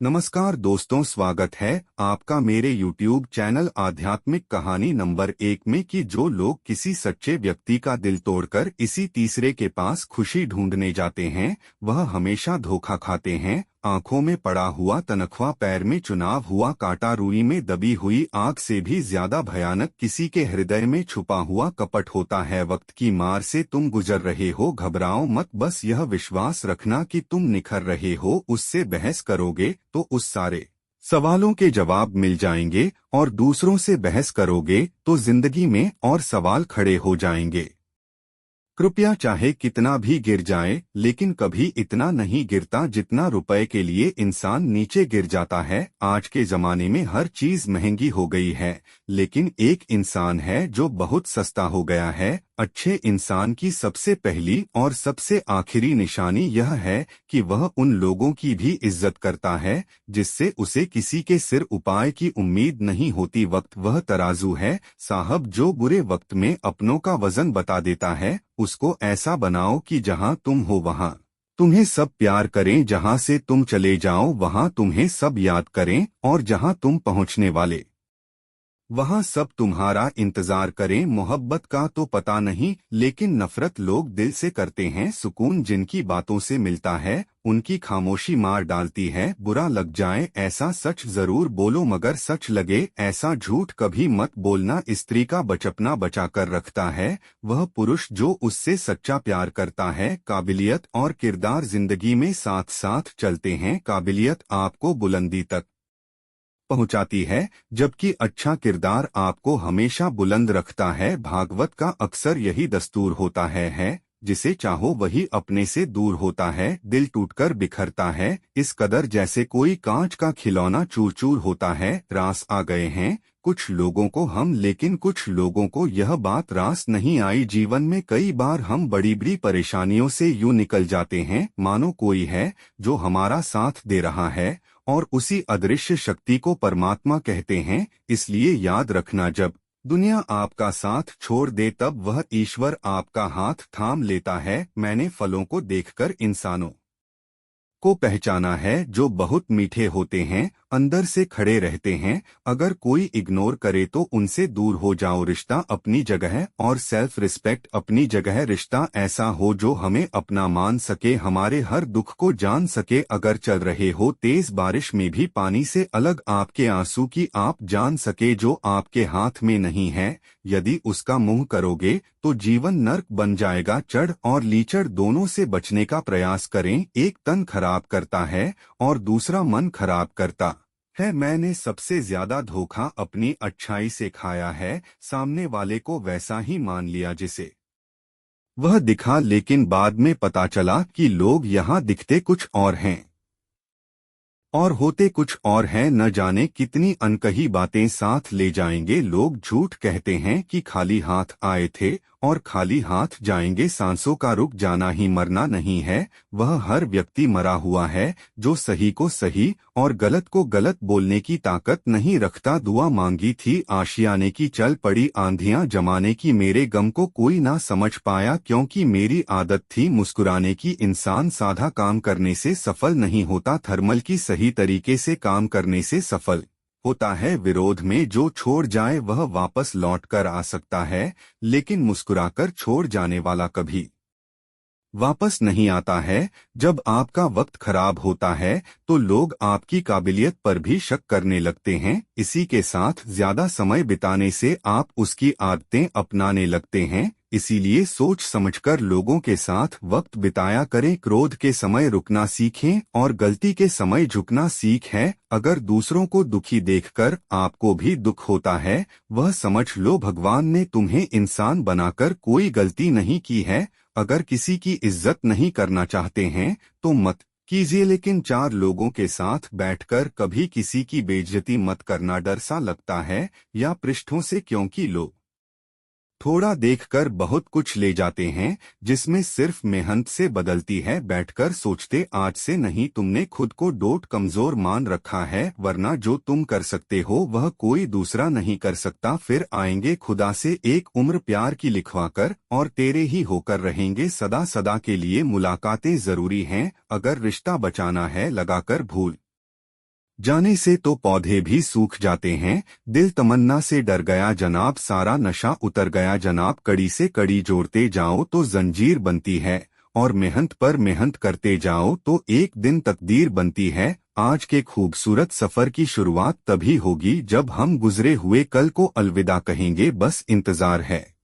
नमस्कार दोस्तों, स्वागत है आपका मेरे YouTube चैनल आध्यात्मिक कहानी नंबर 1 में कि जो लोग किसी सच्चे व्यक्ति का दिल तोड़कर इसी तीसरे के पास खुशी ढूंढने जाते हैं वह हमेशा धोखा खाते हैं। आंखों में पड़ा हुआ तनख्वाह, पैर में चुनाव हुआ कांटा, रुई में दबी हुई आग से भी ज्यादा भयानक किसी के हृदय में छुपा हुआ कपट होता है। वक्त की मार से तुम गुजर रहे हो, घबराओ मत, बस यह विश्वास रखना कि तुम निखर रहे हो। उससे बहस करोगे तो उस सारे सवालों के जवाब मिल जाएंगे, और दूसरों से बहस करोगे तो जिंदगी में और सवाल खड़े हो जाएंगे। कृपया चाहे कितना भी गिर जाए, लेकिन कभी इतना नहीं गिरता जितना रुपए के लिए इंसान नीचे गिर जाता है। आज के जमाने में हर चीज महंगी हो गई है, लेकिन एक इंसान है जो बहुत सस्ता हो गया है। अच्छे इंसान की सबसे पहली और सबसे आखिरी निशानी यह है कि वह उन लोगों की भी इज्जत करता है जिससे उसे किसी के सिर उपाय की उम्मीद नहीं होती। वक्त वह तराजू है साहब जो बुरे वक्त में अपनों का वजन बता देता है। उसको ऐसा बनाओ कि जहां तुम हो वहां तुम्हें सब प्यार करें, जहां से तुम चले जाओ वहां तुम्हें सब याद करें, और जहां तुम पहुंचने वाले वहां सब तुम्हारा इंतजार करें। मोहब्बत का तो पता नहीं, लेकिन नफरत लोग दिल से करते हैं। सुकून जिनकी बातों से मिलता है उनकी खामोशी मार डालती है। बुरा लग जाए ऐसा सच जरूर बोलो, मगर सच लगे ऐसा झूठ कभी मत बोलना। स्त्री का बचपना बचा कर रखता है वह पुरुष जो उससे सच्चा प्यार करता है। काबिलियत और किरदार जिंदगी में साथ साथ चलते हैं। काबिलियत आपको बुलंदी तक पहुंचाती है, जबकि अच्छा किरदार आपको हमेशा बुलंद रखता है। भागवत का अक्सर यही दस्तूर होता है जिसे चाहो वही अपने से दूर होता है। दिल टूटकर बिखरता है इस कदर जैसे कोई कांच का खिलौना चूर चूर होता है। रास आ गए हैं कुछ लोगों को हम, लेकिन कुछ लोगों को यह बात रास नहीं आई। जीवन में कई बार हम बड़ी बड़ी परेशानियों से यूं निकल जाते हैं मानो कोई है जो हमारा साथ दे रहा है, और उसी अदृश्य शक्ति को परमात्मा कहते हैं। इसलिए याद रखना, जब दुनिया आपका साथ छोड़ दे तब वह ईश्वर आपका हाथ थाम लेता है। मैंने फलों को देखकर इंसानों को पहचाना है जो बहुत मीठे होते हैं, अंदर से खड़े रहते हैं। अगर कोई इग्नोर करे तो उनसे दूर हो जाओ। रिश्ता अपनी जगह और सेल्फ रिस्पेक्ट अपनी जगह। रिश्ता ऐसा हो जो हमें अपना मान सके, हमारे हर दुख को जान सके। अगर चल रहे हो तेज बारिश में भी पानी से अलग आपके आंसू की आप जान सके। जो आपके हाथ में नहीं है यदि उसका मुंह करोगे तो जीवन नर्क बन जाएगा। चढ़ और लीचड़ दोनों से बचने का प्रयास करें। एक तन खराब करता है और दूसरा मन खराब करता है। मैंने सबसे ज्यादा धोखा अपनी अच्छाई से खाया है। सामने वाले को वैसा ही मान लिया जिसे वह दिखा, लेकिन बाद में पता चला कि लोग यहाँ दिखते कुछ और हैं और होते कुछ और हैं। न जाने कितनी अनकही बातें साथ ले जाएंगे। लोग झूठ कहते हैं कि खाली हाथ आए थे और खाली हाथ जाएंगे। सांसों का रुक जाना ही मरना नहीं है। वह हर व्यक्ति मरा हुआ है जो सही को सही और गलत को गलत बोलने की ताकत नहीं रखता। दुआ मांगी थी आशियाने की, चल पड़ी आंधियां जमाने की। मेरे गम को कोई ना समझ पाया क्योंकि मेरी आदत थी मुस्कुराने की। इंसान साधा काम करने से सफल नहीं होता, थर्मल की सही तरीके से काम करने से सफल होता है। विरोध में जो छोड़ जाए वह वापस लौट कर आ सकता है, लेकिन मुस्कुराकर छोड़ जाने वाला कभी वापस नहीं आता है। जब आपका वक्त खराब होता है तो लोग आपकी काबिलियत पर भी शक करने लगते हैं। इसी के साथ ज्यादा समय बिताने से आप उसकी आदतें अपनाने लगते हैं। इसीलिए सोच समझकर लोगों के साथ वक्त बिताया करें। क्रोध के समय रुकना सीखें और गलती के समय झुकना सीखें। अगर दूसरों को दुखी देखकर आपको भी दुख होता है, वह समझ लो भगवान ने तुम्हें इंसान बनाकर कोई गलती नहीं की है। अगर किसी की इज्जत नहीं करना चाहते हैं तो मत कीजिए, लेकिन चार लोगों के साथ बैठकर कभी किसी की बेइज्जती मत करना। डर सा लगता है या पृष्ठों से, क्योंकि लोग थोड़ा देखकर बहुत कुछ ले जाते हैं जिसमें सिर्फ मेहनत से बदलती है। बैठकर सोचते आज से नहीं, तुमने खुद को डोट कमजोर मान रखा है, वरना जो तुम कर सकते हो वह कोई दूसरा नहीं कर सकता। फिर आएंगे खुदा से एक उम्र प्यार की लिखवाकर, और तेरे ही होकर रहेंगे सदा सदा के लिए। मुलाकातें जरूरी हैं, अगर रिश्ता बचाना है लगाकर भूल जाने से तो पौधे भी सूख जाते हैं। दिल तमन्ना से डर गया जनाब, सारा नशा उतर गया जनाब। कड़ी से कड़ी जोड़ते जाओ तो जंजीर बनती है, और मेहनत पर मेहनत करते जाओ तो एक दिन तकदीर बनती है। आज के खूबसूरत सफर की शुरुआत तभी होगी जब हम गुजरे हुए कल को अलविदा कहेंगे, बस इंतजार है।